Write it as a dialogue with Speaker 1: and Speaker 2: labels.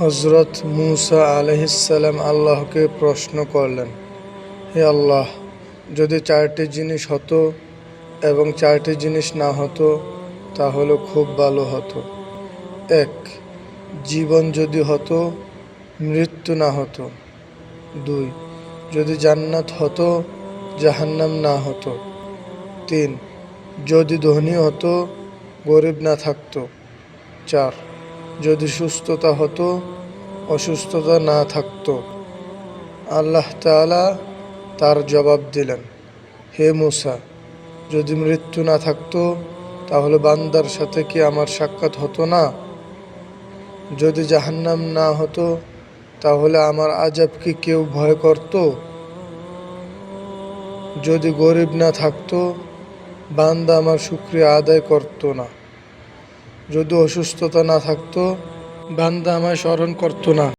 Speaker 1: হযরত মূসা আলাইহিসসালাম আল্লাহকে প্রশ্ন করলেন, হে আল্লাহ, যদি 4টি জিনিস হতো এবং 4টি জিনিস না হতো তাহলে খুব ভালো হতো। 1. জীবন যদি হতো, মৃত্যু না হতো। 2. যদি জান্নাত হতো, জাহান্নাম না হতো। 3. যদি ধনী হতো, গরিব না থাকতো। 4. যদি সুস্থতা হতো, অসুস্থতা না থাকতো। আল্লাহ তাআলা তার জবাব দিলেন, হে মূসা, যদি মৃত্যু না থাকতো তাহলে বান্দার সাথে কি আমার সাক্ষাৎ হতো না? যদি জাহান্নাম না হতো তাহলে আমার আযাব কি কেউ ভয় করত? যদি গরিব না থাকতো, বান্দা আমার শুকরিয়া আদায় করত না। যদি অসুস্থতা না থাকতো, বান্দা আমায় স্মরণ করত না।